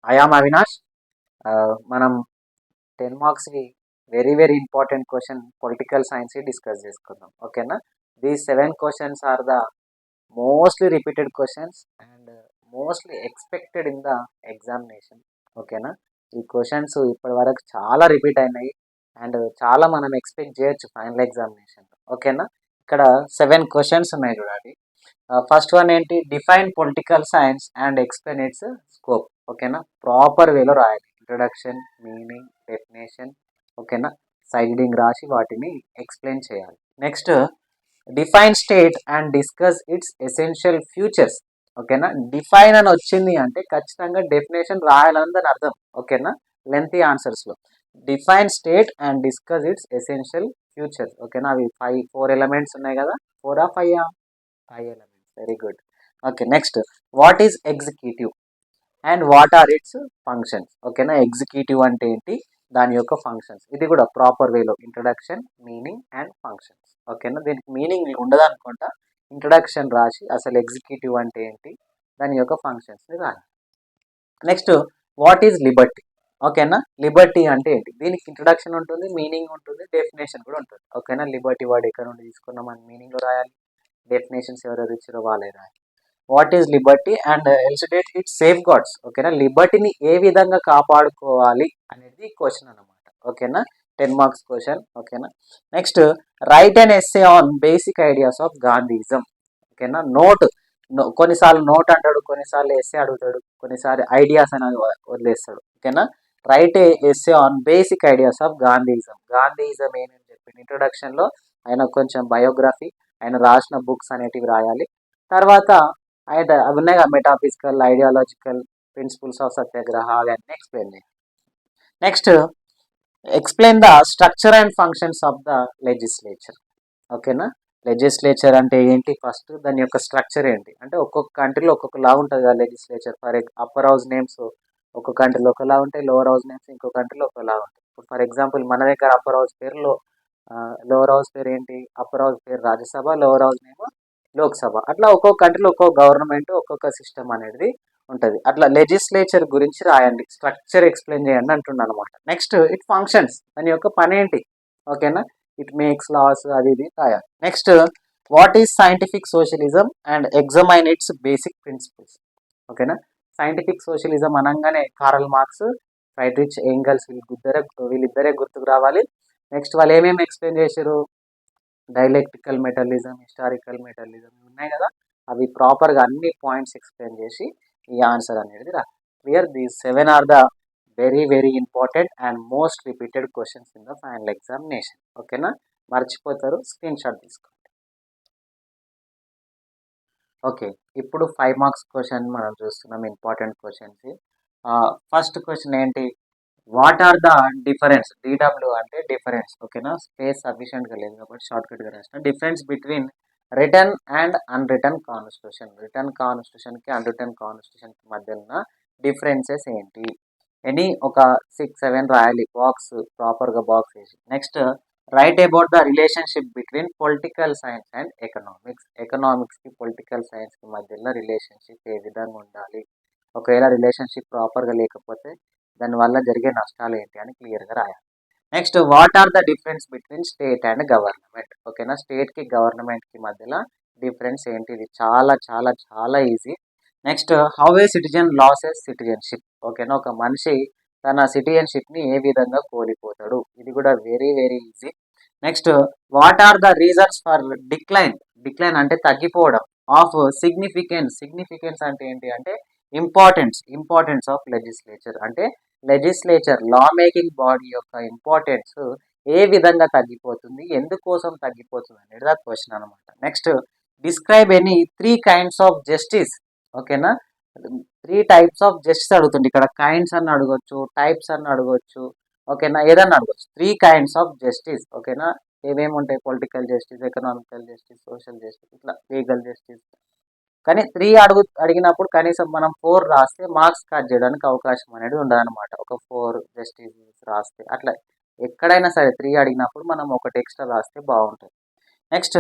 I am Avinash. మనం 10 మార్క్స్కి very important question political science discuss చేసుకుందాం. ఓకేనా? These 7 questions are the mostly repeated questions and mostly expected in the examination. ఓకేనా? ఈ questions ఇప్పటి వరకు చాలా రిపీట్ అయినాయి అండ్ చాలా మనం ఎక్స్పెక్ట్ చేయొచ్చు ఫైనల్ ఎగ్జామినేషన్లో. ఓకేనా? ఇక్కడ 7 క్వశ్చన్స్ ఉన్నాయి చూడండి. ఫస్ట్ వన్ ఏంటి, define political science and explain its scope. ఓకేనా? ప్రాపర్ వేలో రాయాలి. ఇంట్రొడక్షన్, మీనింగ్, డెఫినేషన్, ఓకేనా, సైడింగ్ రాసి వాటిని ఎక్స్ప్లెయిన్ చేయాలి. Next, define state and discuss its essential features. ఓకేనా? డిఫైన్ అని వచ్చింది అంటే ఖచ్చితంగా డెఫినేషన్ రాయాలని అర్థం. ఓకేనా? లెంతీ ఆన్సర్స్లో define state and discuss its essential features. ఓకేనా? అవి 4 ఎలిమెంట్స్ ఉన్నాయి కదా, 4 5 elements. Very good. Okay, next, what is executive and what are its functions. ఓకేనా? ఎగ్జిక్యూటివ్ అంటే ఏంటి, దాని యొక్క ఫంక్షన్స్. ఇది కూడా ప్రాపర్ వేలో ఇంట్రడక్షన్, మీనింగ్ అండ్ ఫంక్షన్స్. ఓకేనా? దీనికి మీనింగ్ ఉండదు అనుకుంటా, ఇంట్రడక్షన్ రాసి అసలు ఎగ్జిక్యూటివ్ అంటే ఏంటి, దాని యొక్క ఫంక్షన్స్ని రాయాలి. Next, what is Liberty. ఓకేనా? లిబర్టీ అంటే ఏంటి, దీనికి ఇంట్రడక్షన్ ఉంటుంది, మీనింగ్ ఉంటుంది, డెఫినేషన్ కూడా ఉంటుంది. ఓకేనా? లిబర్టీ వర్డ్ ఎక్కడ నుండి తీసుకున్నాం అని మీనింగ్లో రాయాలి, డెఫినేషన్స్ ఎవరెవరు ఇచ్చారో వాళ్ళే రాయాలి. What is liberty and elucidate it safeguards. ఓకేనా? లిబర్టీని ఏ విధంగా కాపాడుకోవాలి అనేది క్వశ్చన్ అనమాట. ఓకేనా? 10 మార్క్స్ క్వశ్చన్. ఓకేనా? Next, write an essay on basic ideas of Gandhism. ఓకేనా? కొన్నిసార్లు నోట్ అంటాడు, కొన్నిసార్లు ఎస్సే అడుగుతాడు, కొన్నిసార్లు ఐడియాస్ అని వదిలేస్తాడు. ఓకేనా? Write essay on basic ideas of Gandhism. Gandhism ఏమని చెప్పింది ఇంట్రొడక్షన్లో, ఆయన కొంచెం బయోగ్రఫీ, ఆయన రాసిన బుక్స్ అనేటివి రాయాలి. తర్వాత అయితే అవి ఉన్నాయి కదా, మెటాఫిజికల్, ఐడియాలజికల్ ప్రిన్సిపల్స్ ఆఫ్ సత్యాగ్రహ, అవన్నీ ఎక్స్ప్లెయిన్ చేయాలి. Next, explain the structure and functions of the legislature. ఓకేనా? లెజిస్లేచర్ అంటే ఏంటి, ఫస్ట్ దాని యొక్క స్ట్రక్చర్ ఏంటి అంటే, ఒక్కొక్క కంట్రీలో ఒక్కొక్కలా ఉంటుంది కదా లెజిస్లేచర్. అప్పర్ హౌస్ నేమ్స్ ఒక్కొక్క కంట్రీలో ఒకలా ఉంటాయి, లోవర్ హౌస్ నేమ్స్ ఇంకో కంట్రీలో ఒకలా ఉంటాయి. ఇప్పుడు ఫర్ ఎగ్జాంపుల్ మన దగ్గర అప్పర్ హౌస్ పేరులో లోవర్ హౌస్ పేరు ఏంటి, అప్పర్ హౌస్ పేరు Rajya Sabha, lower house name Lok Sabha. అట్లా ఒక్కొక్క కంట్రీలో ఒక్కొక్క గవర్నమెంట్, ఒక్కొక్క సిస్టమ్ అనేది ఉంటుంది. అట్లా లెజిస్లేచర్ గురించి రాయండి, స్ట్రక్చర్ ఎక్స్ప్లెయిన్ చేయండి అంటున్నాను అనమాట. నెక్స్ట్, ఇట్ ఫంక్షన్స్, దాని యొక్క పని ఏంటి. ఓకేనా? ఇట్ మేక్స్ లాస్, అది ఇది రాయాలి. Next, what is scientific socialism and examine its basic principles. ఓకేనా? సైంటిఫిక్ సోషలిజం అనగానే కార్ల్ మార్క్స్, ఫ్రైడ్రిచ్ ఏంగల్స్, వీళ్ళిద్దరే గుర్తుకు రావాలి. నెక్స్ట్, వాళ్ళు ఏమేమి ఎక్స్ప్లెయిన్ చేశారు, డైలెక్టికల్ మెటలిజం, హిస్టారికల్ మెటలిజం ఉన్నాయి కదా, అవి ప్రాపర్గా అన్ని పాయింట్స్ ఎక్స్ప్లెయిన్ చేసి ఈ ఆన్సర్ అనేది రా. Clear? These 7 are the very important and most repeated questions in the final examination. ఓకేనా? మర్చిపోతారు, స్క్రీన్ షాట్ తీసుకోండి. ఓకే, ఇప్పుడు 5 మార్క్స్ క్వశ్చన్ మనం చూస్తున్నాం, ఇంపార్టెంట్ క్వశ్చన్స్. ఫస్ట్ క్వశ్చన్ ఏంటి, what are the difference. DW అంటే డిఫరెన్స్. ఓకేనా? స్పేస్ సఫిషియెంట్గా లేదు కాబట్టి షార్ట్కట్గా రాసిన. Difference between written and unwritten constitution. Written కాన్స్టిట్యూషన్కి అన్రిటర్న్ కాన్స్టిట్యూషన్కి మధ్య ఉన్న డిఫరెన్సెస్ ఏంటి అని ఒక 6-7 రాయాలి, బాక్స్ ప్రాపర్గా బాక్స్ వేసి. Next, write about the relationship between political science and economics. ఎకనామిక్స్కి పొలిటికల్ సైన్స్కి మధ్యలో రిలేషన్షిప్ ఏ విధంగా ఉండాలి, ఒకవేళ రిలేషన్షిప్ ప్రాపర్గా లేకపోతే దానివల్ల జరిగే నష్టాలు ఏంటి అని క్లియర్గా రాయాలి. Next, what are the difference between state and government. ఓకేనా? స్టేట్కి గవర్నమెంట్కి మధ్యలో డిఫరెన్స్ ఏంటి, ఇది చాలా easy. Next, how a citizen loses citizenship. ఓకేనా? ఒక మనిషి తన సిటిజన్షిప్ని ఏ విధంగా కోల్పోతాడు, ఇది కూడా very easy. Next, what are the reasons for decline. Decline అంటే తగ్గిపోవడం. Of significance. సిగ్నిఫికెన్స్ అంటే ఏంటి అంటే ఇంపార్టెన్స్ ఆఫ్ లెజిస్లేచర్. అంటే లెజిస్లేచర్, లా మేకింగ్ బాడీ యొక్క ఇంపార్టెన్స్ ఏ విధంగా తగ్గిపోతుంది, ఎందుకోసం తగ్గిపోతుంది అనేది ఆ క్వశ్చన్ అనమాట. నెక్స్ట్, describe any 3 kinds of justice. ఓకేనా? 3 types ఆఫ్ జస్టిస్ అడుగుతుంది. ఇక్కడ కైండ్స్ అని అడగొచ్చు, టైప్స్ అని అడగొచ్చు. ఓకేనా? ఏదన్నా అడగొచ్చు. 3 kinds ఆఫ్ జస్టిస్. ఓకేనా? ఏమేమి ఉంటాయి, political justice, economical justice, social justice, ఇట్లా లీగల్ జస్టిస్. కానీ 3 అడిగినప్పుడు కనీసం మనం 4 రాస్తే మార్క్స్ కట్ చేయడానికి అవకాశం అనేది ఉండదన్నమాట. ఒక 4 జస్టిస్ రాస్తే అట్లా ఎక్కడైనా సరే 3 అడిగినప్పుడు మనం ఒకటి ఎక్స్ట్రా రాస్తే బాగుంటుంది. Next,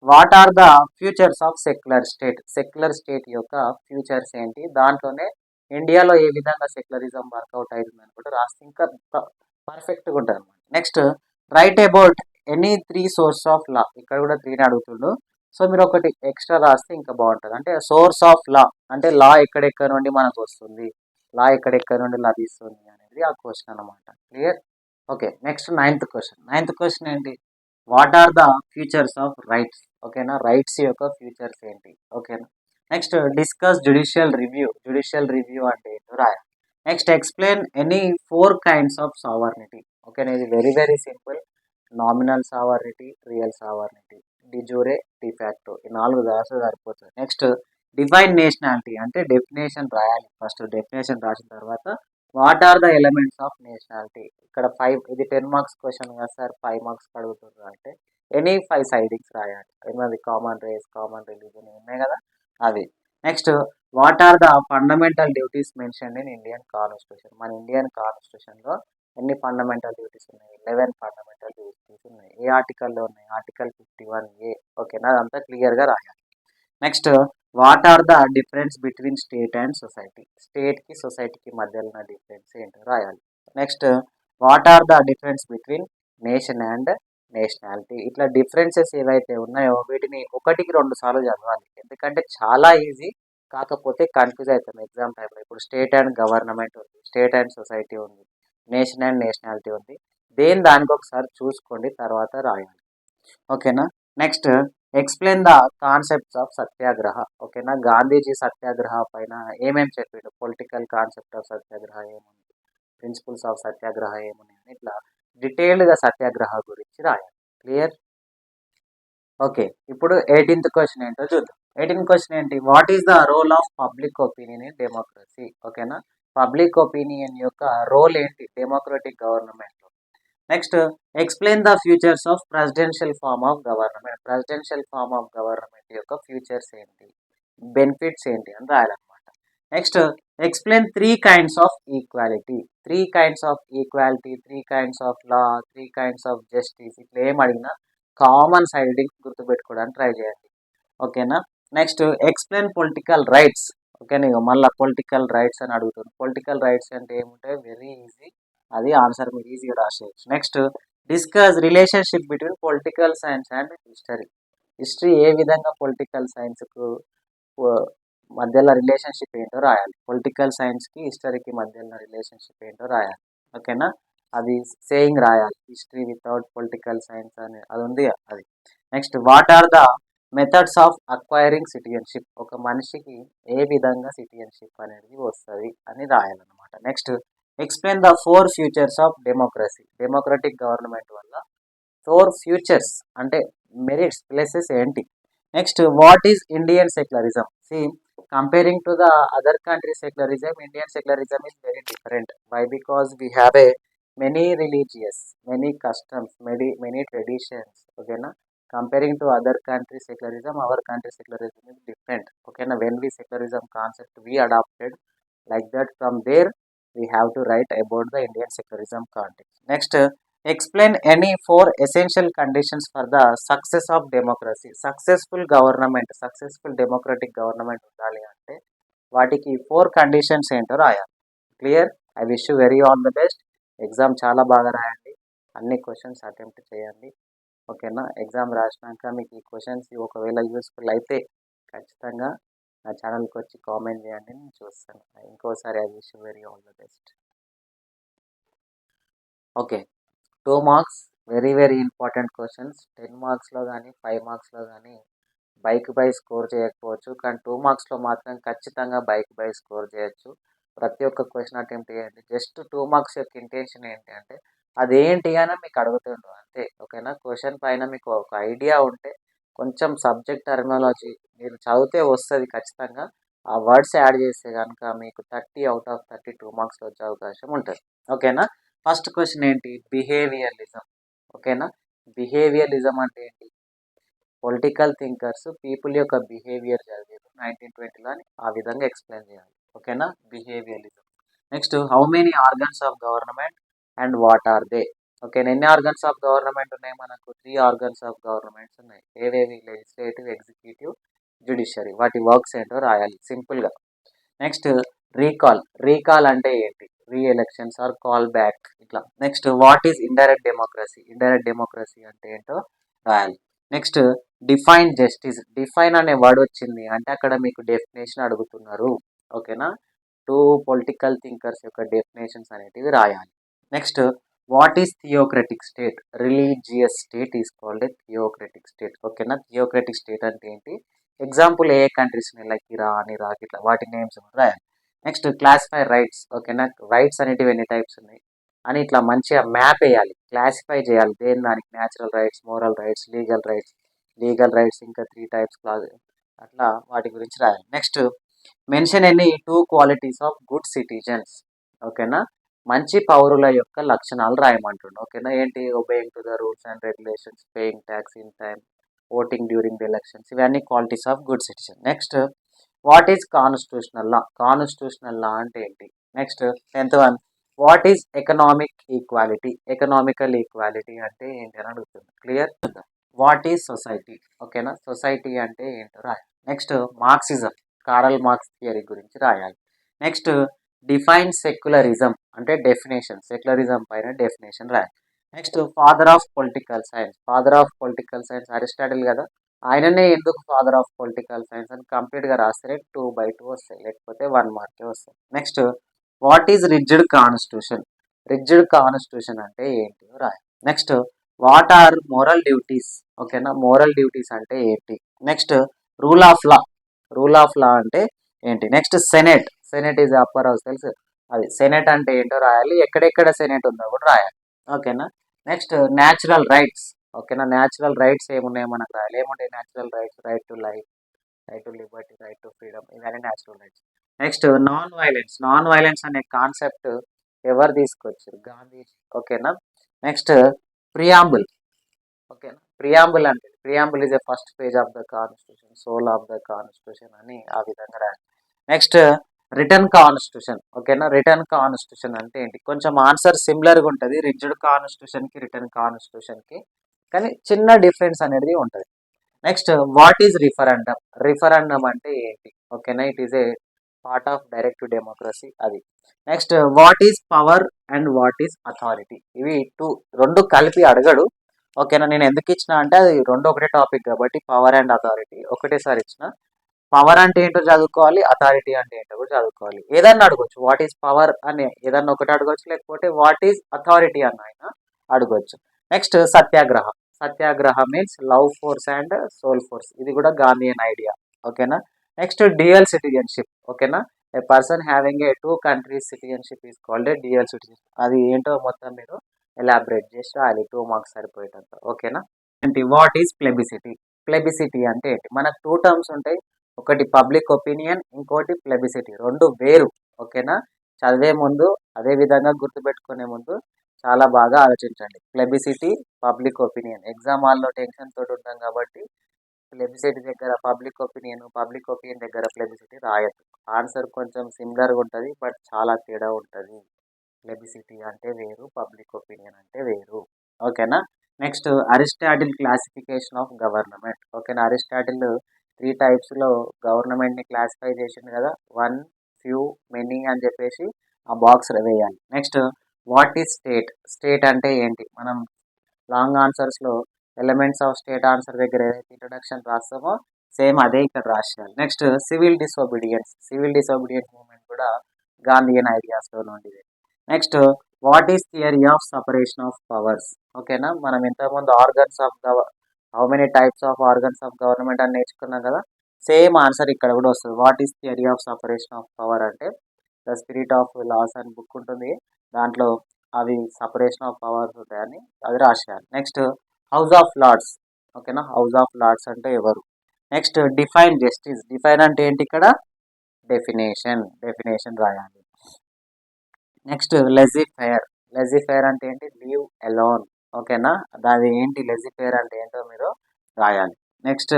what are the futures of secular state. Secular state యొక్క ఫ్యూచర్స్ ఏంటి, దాంట్లోనే ఇండియాలో ఏ విధంగా సెక్యులరిజం వర్కౌట్ అవుతుంది అని కూడా రాస్తే ఇంకా పర్ఫెక్ట్గా ఉంటుంది అనమాట. Next write about any 3 source of law, ఇక్కడ కూడా 3 అడుగుతుండు. సో మీరు ఒకటి ఎక్స్ట్రా రాస్తే ఇంకా బాగుంటుంది. అంటే సోర్స్ ఆఫ్ లా అంటే లా ఎక్కడెక్కడ నుండి మనకు వస్తుంది, లా ఎక్కడెక్కడ నుండి లభిస్తుంది అనేది ఆ క్వశ్చన్ అనమాట. Clear? Okay, next ninth question ఏంటి? What are the futures of rights? ఓకేనా, రైట్స్ యొక్క ఫ్యూచర్స్ ఏంటి? ఓకేనా. నెక్స్ట్ డిస్కస్ జుడిషియల్ రివ్యూ అంటే ఏంటో రాయాలి. Next explain any 4 kinds of sovereignty. ఓకేనా, ఇది very very simple. Nominal sovereignty, real sovereignty, de jure, de facto, ఈ 4 రాస్తే సరిపోతుంది. నెక్స్ట్ డిఫైన్ నేషనాలిటీ అంటే డెఫినేషన్ రాయాలి. ఫస్ట్ డెఫినేషన్ రాసిన తర్వాత what are the elements of nationality. ఇక్కడ 5, ఇది 10 మార్క్స్ క్వశ్చన్ కదా సార్, 5 మార్క్స్ అడుగుతున్నారు అంటే ఎనీ 5 సైడింగ్స్ రాయాలి. ఏమది కామన్ రేస్, కామన్ రిలీజన్ ఉన్నాయి కదా అవి. Next what are the fundamental duties mention in Indian constitution. మన ఇండియన్ కాన్స్టిట్యూషన్లో ఎన్ని ఫండమెంటల్ డ్యూటీస్ ఉన్నాయి? 11 ఫండమెంటల్ డ్యూటీస్ ఉన్నాయి. ఏ ఆర్టికల్లో ఉన్నాయి? Article 51A. ఓకేనా, అదంతా క్లియర్గా రాయాలి. Next what are the difference between state and society. స్టేట్కి సొసైటీకి మధ్యలో ఉన్న డిఫరెన్స్ ఏంటో రాయాలి. Next what are the difference between nation and nationality. ఇట్లా డిఫరెన్సెస్ ఏవైతే ఉన్నాయో వీటిని 1కి 2 సార్లు చదవాలి. ఎందుకంటే చాలా ఈజీ, కాకపోతే కన్ఫ్యూజ్ అవుతాం ఎగ్జామ్ టైంలో. ఇప్పుడు స్టేట్ అండ్ గవర్నమెంట్ ఉంది, స్టేట్ అండ్ సొసైటీ ఉంది, నేషన్ అండ్ నేషనాలిటీ ఉంది. దానికి ఒకసారి చూసుకోండి, తర్వాత రాయాలి. ఓకేనా. Next explain the concepts of satyagraha. ఓకేనా, గాంధీజీ సత్యాగ్రహ పైన ఏమేమి చెప్పిండు, పొలిటికల్ కాన్సెప్ట్ ఆఫ్ సత్యాగ్రహ ఏముంది, ప్రిన్సిపల్స్ ఆఫ్ సత్యాగ్రహ ఏమున్నాయి అని ఇట్లా డీటెయిల్డ్గా సత్యాగ్రహ గురించి రాయాలి. క్లియర్? ఓకే, ఇప్పుడు 18th క్వశ్చన్ ఏంటో చూద్దాం. 18th క్వశ్చన్ ఏంటి? What is the role of public opinion in democracy. ఓకేనా, పబ్లిక్ ఒపీనియన్ యొక్క రోల్ ఏంటి డెమోక్రటిక్ గవర్నమెంట్లో. Next explain the futures of presidential form of government. Presidential form of government యొక్క futures ఏంటి, benefits ఏంటి అని రాయాలన్నమాట. Next explain 3 kinds of equality. 3 kinds of equality, 3 kinds of law, 3 kinds of justice, ఇట్లా ఏం అడిగినా కామన్ సైడింగ్ గుర్తుపెట్టుకోవడానికి ట్రై చేయండి. ఓకేనా. Next explain political rights. ఓకేనా, ఇక మళ్ళీ పొలిటికల్ రైట్స్ అని అడుగుతుంది. పొలిటికల్ రైట్స్ అంటే ఏముంటాయి? వెరీ ఈజీ, అది ఆన్సర్ మీరు ఈజీగా రాసేయచ్చు. Next discuss relationship between political science and history. History ఏ విధంగా పొలిటికల్ సైన్స్కు మధ్యలో రిలేషన్షిప్ ఏంటో రాయాలి. పొలిటికల్ సైన్స్కి హిస్టరీకి మధ్యలో రిలేషన్షిప్ ఏంటో రాయాలి. ఓకేనా, అది సేయింగ్ రాయాలి. హిస్టరీ వితౌట్ పొలిటికల్ సైన్స్ అని అది ఉంది అది. Next what are the methods of acquiring citizenship. ఒక మనిషికి ఏ విధంగా సిటిజన్షిప్ అనేది వస్తుంది అని రాయాలన్నమాట. Next explain the 4 features of democracy. Democratic government వల్ల 4 ఫ్యూచర్స్ అంటే మెరిట్స్, ప్లసెస్ ఏంటి. Next what is Indian secularism. See comparing to the other country secularism, Indian secularism is very different. Why? Because we have a many religious, many customs, many traditions. Okay na, comparing to other country secularism, our country secularism is different. Okay na, when we secularism concept we adopted like that, from there we have to write about the Indian secularism context. Next explain any 4 essential conditions for the success of democracy. Successful government, successful democratic government ఉండాలి అంటే వాటికి 4 conditions ఏంటో రాయాలి. Clear? I wish you very all the best. Exam చాలా బాగా రాయండి, అన్ని questions attempt చేయండి. ఓకేనా, ఎగ్జామ్ రాసినాక మీకు ఈ క్వశ్చన్స్ ఒకవేళ యూస్ఫుల్ అయితే ఖచ్చితంగా నా ఛానల్కి వచ్చి కామెంట్ చేయండి, నేను చూస్తాను. ఇంకోసారి I wish you very all the best. Okay, 2 marks very very important questions. 10 మార్క్స్లో కానీ 5 మార్క్స్లో కానీ బై స్కోర్ చేయకపోవచ్చు, కానీ 2 మార్క్స్లో మాత్రం ఖచ్చితంగా బై స్కోర్ చేయొచ్చు. ప్రతి ఒక్క క్వశ్చన్ అటెంప్ట్ చేయండి. జస్ట్ 2 మార్క్స్ యొక్క ఇంటెన్షన్ ఏంటి అంటే అదేంటి అని మీకు అడుగుతుండ్రు అంతే. ఓకేనా, క్వశ్చన్ పైన మీకు ఒక ఐడియా ఉంటే కొంచెం సబ్జెక్ట్ టర్మినాలజీ మీరు చదివితే వస్తుంది ఖచ్చితంగా. ఆ వర్డ్స్ యాడ్ చేస్తే కనుక మీకు 30 out of 30 2 మార్క్స్లో వచ్చే అవకాశం ఉంటుంది. ఓకేనా. ఫస్ట్ క్వశ్చన్ ఏంటి? బిహేవియరలిజం. ఓకేనా, బిహేవియరలిజం అంటే ఏంటి? పొలిటికల్ థింకర్స్ పీపుల్ యొక్క బిహేవియర్ చదివారు 1920లో అని ఆ విధంగా ఎక్స్ప్లెయిన్ చేయాలి. ఓకేనా, behaviouralism. Next how many organs of government and what are they. Okay, ఎన్ని ఆర్గన్స్ ఆఫ్ గవర్నమెంట్ ఉన్నాయి? మనకు 3 ఆర్గన్స్ ఆఫ్ గవర్నమెంట్స్ ఉన్నాయి. ఏవేవి? Legislative, executive, judiciary. వాటి వర్క్స్ ఏంటో రాయాలి సింపుల్గా. నెక్స్ట్ రీకాల్ అంటే ఏంటి? Re elections or call back ఇట్లా. Next what is indirect democracy? Indirect democracy అంటే ఏంటో రాయాలి. Next define justice. డిఫైన్ అనే వర్డ్ వచ్చింది అంటే అక్కడ మీకు డెఫినేషన్ అడుగుతున్నారు. ఓకేనా? టూ పొలిటికల్ థింకర్స్ యొక్క డెఫినేషన్స్ అనేటివి రాయాలి. Next what is theocratic state? Religious state is called A theocratic state. ఓకేనా? థియోక్రటిక్ స్టేట్ అంటే ఏంటి? ఎగ్జాంపుల్ ఏ కంట్రీస్ లైక్ ఇరాన్, ఇరాక్ ఇట్లా వాటి నేమ్స్ రాయాలి. Next classify rights. ఓకేనా? రైట్స్ అనేటివి ఎన్ని టైప్స్ ఉన్నాయి అని ఇట్లా మంచిగా మ్యాప్ వేయాలి, క్లాసిఫై చేయాలి దేని దానికి. Natural rights, moral rights, legal rights ఇంకా 3 టైప్స్ క్లాజ్ అట్లా వాటి గురించి రాయాలి. నెక్స్ట్ మెన్షన్ ఎన్ని 2 క్వాలిటీస్ ఆఫ్ గుడ్ సిటిజన్స్. ఓకేనా? మంచి పౌరుల యొక్క లక్షణాలు రాయమంటుండు. ఓకేనా? ఏంటి? Obeying to the rules and regulations, paying tax in time, voting during the elections, ఇవన్నీ qualities of good citizen. Next what is constitutional law? Constitutional law అంటే ఏంటి? Next 10th one what is economic equality? Economical equality అంటే ఏంటి అని అడుగుతుంది. Clear? What is society? ఓకేనా? Society అంటే ఏంటో రాయాలి. Next Marxism, Karl Marx theory గురించి రాయాలి. నెక్స్ట్ డిఫైన్ సెక్యులరిజం అంటే డెఫినేషన్, సెక్యులరిజం పైన డెఫినేషన్ రాయాలి. Next father of political science. Father of political science Aristotle కదా, ఆయననే ఎందుకు ఫాదర్ ఆఫ్ పొలిటికల్ సైన్స్ అని కంప్లీట్గా రాస్తే 2/2 వస్తాయి, లేకపోతే 1 మార్కే వస్తాయి. Next what is rigid constitution? Rigid constitution అంటే ఏంటి రాయాలి. Next what are moral duties? ఓకేనా? మోరల్ డ్యూటీస్ అంటే ఏంటి? Next rule of law. Rule of law అంటే ఏంటి? Next senate is upper house, తెలుసు అది. సెనెట్ అంటే ఏంటో రాయాలి, ఎక్కడెక్కడ సెనెట్ ఉందో కూడా రాయాలి. ఓకేనా? Next natural rights. ఓకేనా? న్యాచురల్ రైట్స్ ఏమున్నాయో మనకు రాయాలి. ఏముంటాయి natural rights? Right to life, right to liberty, right to freedom, ఇవన్నీ natural rights. Next non violence. Non violence అనే కాన్సెప్ట్ ఎవరు తీసుకొచ్చారు? గాంధీజీ. ఓకేనా? Next preamble. ఓకేనా? Preamble is a first page of the constitution, soul of the constitution అని ఆ విధంగా రాయాలి. Next written constitution. ఓకేనా? రిటర్న్ కాన్స్టిట్యూషన్ అంటే ఏంటి? కొంచెం ఆన్సర్ సిమిలర్గా ఉంటుంది రిజిడ్ కాన్స్టిట్యూషన్కి, రిటర్న్ కాన్స్టిట్యూషన్కి, కానీ చిన్న డిఫరెన్స్ అనేది ఉంటుంది. Next what is referendum? Referendum అంటే ఏంటి? ఓకేనా? It is a part of direct democracy అది. Next what is power and what is authority? ఇవి రెండు కలిపి అడగడు. ఓకేనా? నేను ఎందుకు ఇచ్చిన అంటే అది రెండు ఒకటే టాపిక్ కాబట్టి పవర్ అండ్ అథారిటీ ఒకటేసారి ఇచ్చిన. పవర్ అంటే ఏంటో చదువుకోవాలి, అథారిటీ అంటే ఏంటో కూడా చదువుకోవాలి. ఏదన్నా అడగొచ్చు, వాట్ ఈజ్ పవర్ అని ఏదన్నా ఒకటి అడగొచ్చు, లేకపోతే వాట్ ఈజ్ అథారిటీ అన్న ఆయన అడగొచ్చు. Next satyagraha. Satyagraha means love force and soul force, ఇది కూడా గాంధీయన్ ఐడియా. ఓకేనా? Next dual citizenship. ఓకేనా? A person having a 2 countries citizenship is called a dual citizen. అది ఏంటో మొత్తం మీరు ఎలాబరేట్ చేసి రాయాలి, 2 మార్క్స్ సరిపోయేటంత. ఓకేనా? ఏంటి? What is ప్లెబిసిటీ? ప్లెబిసిటీ అంటే ఏంటి? మనకు 2 టర్మ్స్ ఉంటాయి, ఒకటి పబ్లిక్ ఒపీనియన్, ఇంకోటి ప్లెబిసిటీ. రెండు వేరు. ఓకేనా? చదివే ముందు అదే విధంగా గుర్తుపెట్టుకునే ముందు చాలా బాగా ఆలోచించండి. ప్లెబిసిటీ, పబ్లిక్ ఒపీనియన్. ఎగ్జామ్ హాల్లో టెన్షన్ తోటి ఉంటాం కాబట్టి ప్లెబిసిటీ దగ్గర పబ్లిక్ ఒపీనియన్ దగ్గర ప్లెబిసిటీ రాయద్దు. ఆన్సర్ కొంచెం సిమిలర్గా ఉంటుంది, బట్ చాలా తేడా ఉంటుంది. ప్లెబిసిటీ అంటే వేరు, పబ్లిక్ ఒపీనియన్ అంటే వేరు. ఓకేనా? Next Aristotle classification of government. ఓకేనా? అరిస్టాటిల్ 3 టైప్స్లో గవర్నమెంట్ని క్లాసిఫై చేసింది కదా, 1, ఫ్యూ, మెనీ అని చెప్పేసి ఆ బాక్స్ వేయాలి. Next what is state? State అంటే ఏంటి? మనం లాంగ్ ఆన్సర్స్లో ఎలిమెంట్స్ ఆఫ్ స్టేట్ ఆన్సర్ దగ్గర ఏదైతే ఇంట్రొడక్షన్ రాస్తామో సేమ్ అదే ఇక్కడ రాసేయాలి. Next civil disobedience. Civil disobedience movement కూడా గాంధీయన్ ఐడియాస్లో నుండిది. Next what is theory of separation of powers? ఓకేనా? మనం ఇంతకుముందు organs of how many types of organs of government అని నేర్చుకున్నాం కదా, సేమ్ ఆన్సర్ ఇక్కడ కూడా వస్తుంది. What is theory of separation of power అంటే ద స్పిరిట్ ఆఫ్ లాస్ అని బుక్ ఉంటుంది, దాంట్లో అవి సపరేషన్ ఆఫ్ పవర్స్ ఉంటాయని అది రాసేయాలి. Next House of Lords. ఓకేనా? హౌస్ ఆఫ్ లార్డ్స్ అంటే ఎవరు? Next define justice. డిఫైన్ అంటే ఏంటి? ఇక్కడ డెఫినేషన్ రాయాలి. నెక్స్ట్ లెజీ ఫెయిర్ అంటే ఏంటి? Leave alone. ఓకేనా? దాని ఏంటి లెజీ ఫెయిర్ అంటే ఏంటో మీరు రాయాలి. Next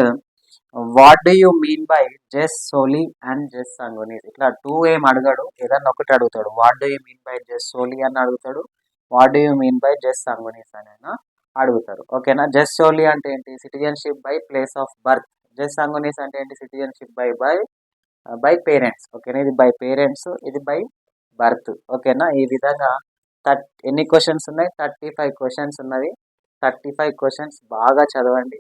what do you mean by jus soli and jus sanguinis? ఇట్లా 2 ఏం అడగడు, ఏదన్నా ఒకటి అడుగుతాడు. What do you mean by jus soli అని అడుగుతాడు, what do you mean by jus sanguinis అని అడుగుతారు. ఓకేనా? జెస్ సోలీ అంటే ఏంటి? Citizenship by place of birth. Jus sanguinis అంటే ఏంటి? Citizenship by by parents. ఓకేనా, ఇది బై పేరెంట్స్, ఇది బై బర్త్. ఓకేనా, ఈ విధంగా ఎన్ని క్వశ్చన్స్ ఉన్నాయి? 35 క్వశ్చన్స్ ఉన్నవి. 35 క్వశ్చన్స్ బాగా చదవండి.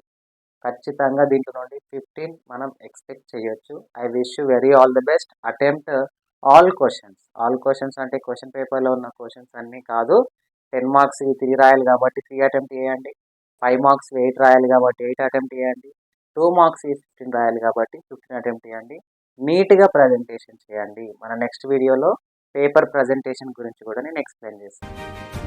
ఖచ్చితంగా దీంట్లో నుండి 15 మనం ఎక్స్పెక్ట్ చేయొచ్చు. I wish you very all the best. Attempt all questions. All questions అంటే క్వశ్చన్ పేపర్లో ఉన్న క్వశ్చన్స్ అన్నీ కాదు. 10 మార్క్స్ 3 రాయాలి కాబట్టి 3 అటెంప్ట్ చేయండి. 5 మార్క్స్ 8 రాయాలి కాబట్టి 8 అటెంప్ట్ చేయండి. 2 మార్క్స్ 15 రాయాలి కాబట్టి 15 అటెంప్ట్ చేయండి. నీట్గా ప్రజెంటేషన్ చేయండి. మన నెక్స్ట్ వీడియోలో పేపర్ ప్రజెంటేషన్ గురించి కూడా నేను ఎక్స్ప్లెయిన్ చేస్తాను.